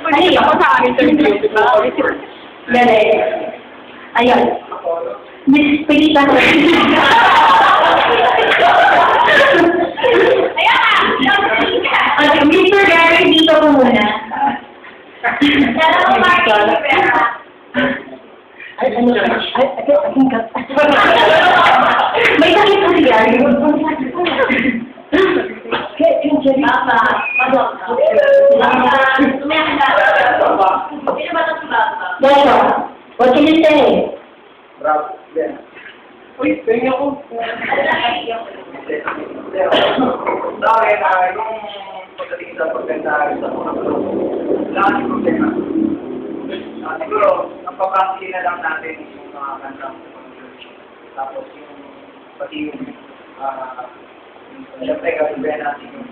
Ay, ako sa interview. Galing. Ayun. Miss Pilita. Ayan! Mr. Gary, dito po muna. Ay, ano siya? Ay, may sakit po si Gary. Papa, what can you say? Bravo. Yeah. Uy, pengen ako. Dahil nung pagdating sa pagkanta sa mga lahat yung problema. Siguro, ang papasili na lang natin yung mga kantang tapos yung pati yung siyempre gagawin natin yung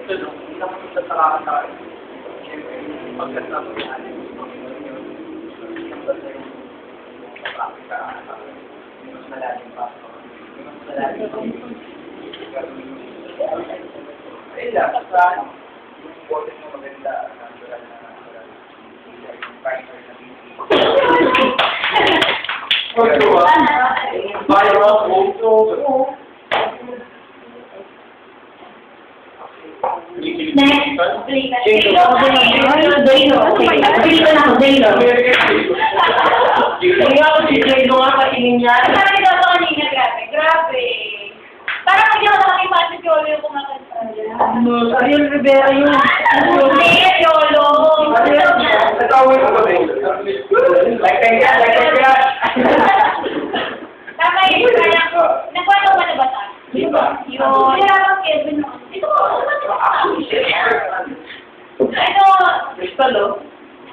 hindi naman sa talakan tayo. Siyempre, yung pagkanta mo natin yung mas malalim pa. Mas malalim pa. Ayun lang, basta yung boses mo maganda, natural na yung fighter na Next. Daylo. Pilita na ako, Daylo. Hindi nga ako si Daylo nga katingin niya. Sabi daw sa kanina, grabe. Parang hindi ako nakakipasa si Yolo yung kumakanta. Ariel Rivera yun. Hindi, Yolo. Natawin ko ba rin? Like that. Tama yun, parang, nagkwento ka na ba ta? Di ba? Yun. Kaya lang, Kevin, ito ko, ano, Crystal, oh.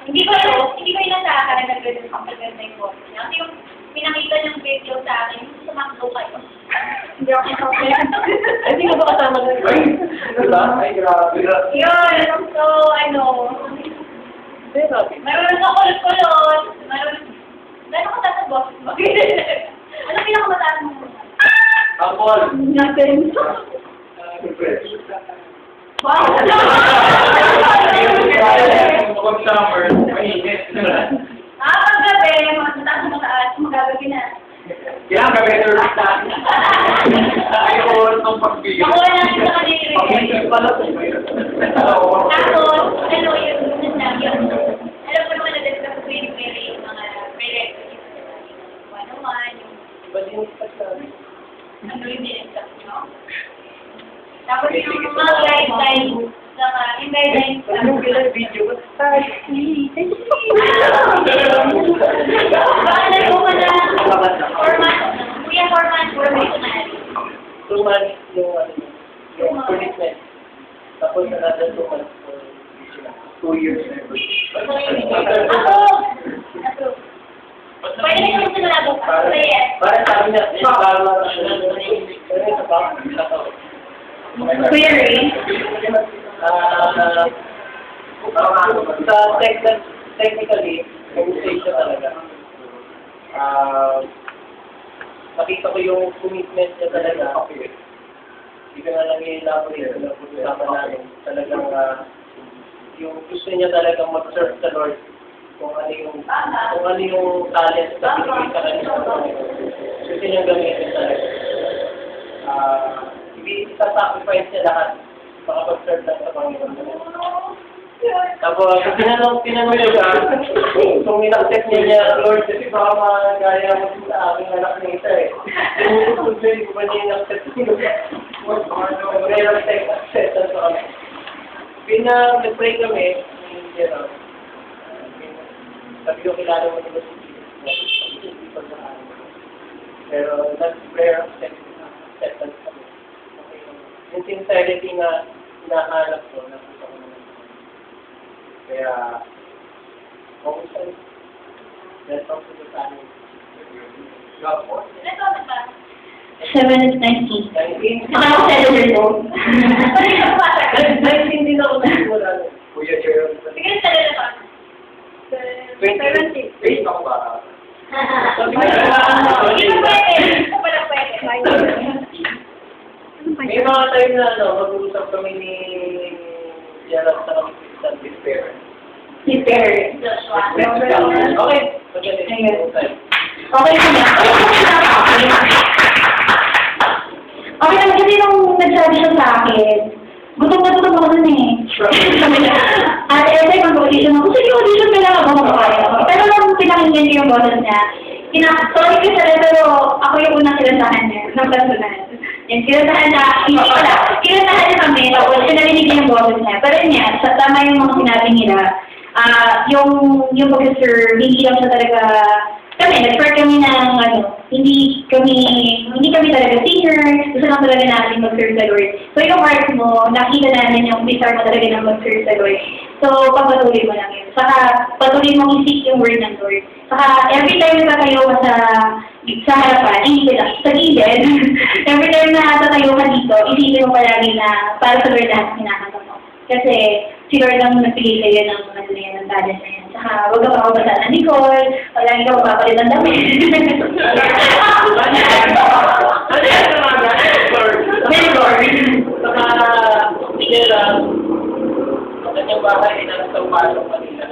hindi ko inaasahan na nag-present sa pagkanta yung boses niya. Kasi yung pinakita niyang video sa akin, sumakdo kayo. Hindi ako nakapagod. Hindi ka ba kasama na? Ay, diba? Ay, grabe. Yun, so, ano, marunong ako kulot-kulot, gano'n ko sa boses mo? Ano pinakamataas mo? Apol. Natin. Wow! Pag summer, mainit. Paggabi, mataas, magagabi na. Kailangan ka better na. Ayun, ang pagbigay. Nakuha natin sa kanila. Pag-ibig pala. Tapos, ano yun, alam ko naman na-discuss ko yung mga prerequisites. One-on-one, yung ano yung discuss nyo. Tapos yung mga guidelines, yung guidelines, Anong bilang video? baka nag-go ka na format professional. 2 months yung commitment. Tapos another 2 months for 2 years. Pwede na yung sinulado ka. Para sabi niya, Query. technically, conversation talaga. Nakita ko yung commitment niya talaga. Hindi ko na lang i-elaborate na pag-usapan namin. Talagang yung gusto niya talagang mag-serve sa Lord kung ano yung talent na binigay sa kanya. Gusto niya gamitin talaga. Isa-sacrifice niya lahat makapag-serve lang sa Panginoon. Tapos, tinanong niya siya, kung in-accept niya, Lord, kasi baka magaya mo sa aking anak ng isa eh. Kung hindi ko ba niya in-accept niya? Acceptance sa kami. Nag-pray kami, sabi ko kilala mo nila si Jesus. Pero nag-prayer acceptance kami. Yung sincerity na hinahanap ko, nakita ko naman. Kaya, kung saan, let's talk to the family. Ito ba? 7 is 19. 19? Ako 7 years old. Pwede ka pa. 19 din ako nagsimula. Kuya Gerald. Sige, talaga na pa. 20? 8 ako ba? Hindi pa pwede. Hindi pa pala pwede. May mga time na mag-uusap kami ni Yan lang sa consistent with parents. Si Perry. Joshua. Okay. So, ganito Ayun. yung time. Okay na. Okay lang kasi nung nagsabi siya sa akin, gutom ako nun eh. At every mag-audition ako, sige audition ka lang ako makakaya ako. Pero nung pinakinggan ko yung boses niya, sorry ka sila, pero ako yung unang kinantahan niya, ng personal. Yung kinantahan na, hindi pala, kinantahan niya kami, tapos pinarinig niya yung boses niya. Pero yun nga, tama yung mga sinabi nila, yung pag-serve, hindi lang siya talaga, nag-start kami ng, hindi kami talaga singers, gusto lang talaga natin mag-serve sa Lord. So yung heart mo, nakita namin yung desire mo talaga ng mag-serve sa Lord. So, pagpatuloy mo lang yun. Saka, patuloy mo isip yung word ng Lord. Saka, every time na tatayo ka sa harapan, hindi lang, sa gilid, every time na tatayo ka dito, isipin mo palagi na para sa Lord lahat kinakanta mo. Kasi, si Lord lang nagbigay sa'yo ng ng talent na yan. Saka, huwag ka makabasa ng Nicole, palagi ka mapapalit ng damit. Very boring. Saka, nila, ang kanyang bahay ay nasa upasok kanila.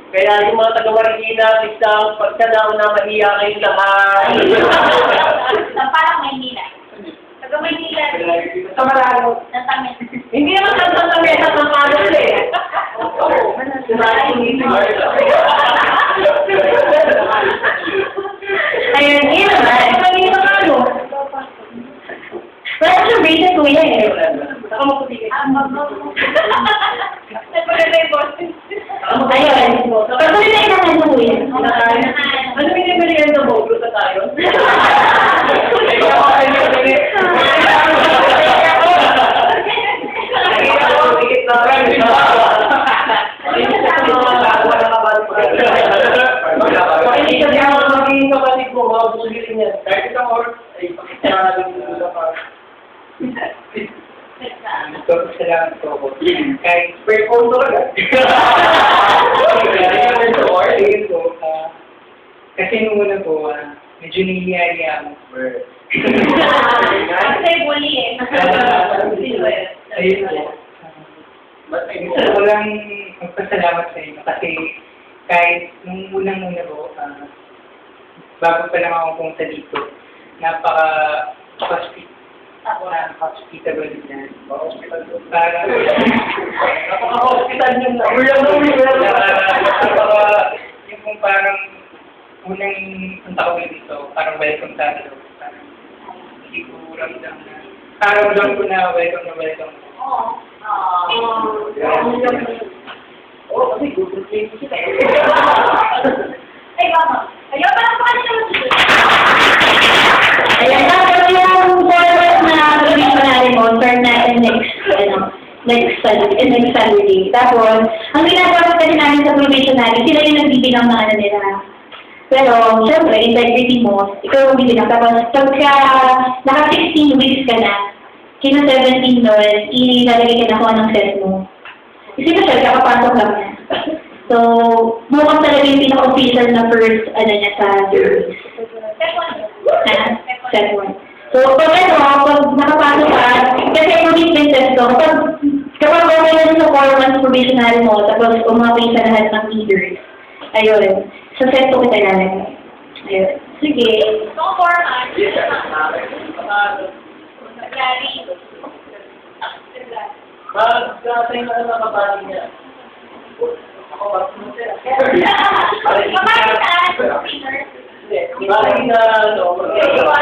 Kaya yung mga taga-Marikina, isang pagkadaon na mahiya kayong lahat. Parang Maynila. Taga Maynila. Sa Malalo. Nasamin. Hindi naman sa mesa ng palos eh. Ayun, yun naman. Pagiging ng ano. Wala siyang braces, kuya eh. Saka maputigil. Nagpaganda yung boses. Ayun. Patuloy na yung naman kuya. Ano binibigyan sa Bogro sa tayo? Kahit isang oras, ay pakita natin sa salamat po ako. Kahit per phone talaga. Kasi nung una po, medyo nahihiyari ako. Kasi bully eh. Ayun po. Gusto ko lang magpasalamat sa inyo kasi kahit nung unang-una po, bago pa lang ako pumunta dito, napaka-hospitable na. Para Napaka-hospital yun na. yung kung parang unang punta ko dito, parang welcome tayo. Parang hindi ko ramdam na, parang ramdam ko na welcome na welcome. Oo. Oo, kasi Google Play kita. Ay, mama. Ayaw pa lang pa kanina mag-ibig. Ayan, tapos yung forward na release pa natin mo, start natin next Saturday. Tapos, ang ginagawa kasi namin sa probation natin, sila yung nagbibilang ng ano nila. Pero, syempre, integrity mo, ikaw yung bibilang. Tapos, pagka naka 16 weeks ka na, kina 17 doon, ilalagay ka na kung anong set mo. Kasi na siya, kakapasok lang niya. So, mukhang talaga yung pinaka-official na first, niya sa service. Step 1. So, pag nakapasok ka, kasi commitment test ko, kapag okay na sa 4 months probationary mo, tapos umapay sa lahat ng leaders, ayun, sa set ko kita lalagay. Ayun. Sige. Kung 4 months. Gary. Pag-atay na ng kabali niya. Ako, bali na, Joshua.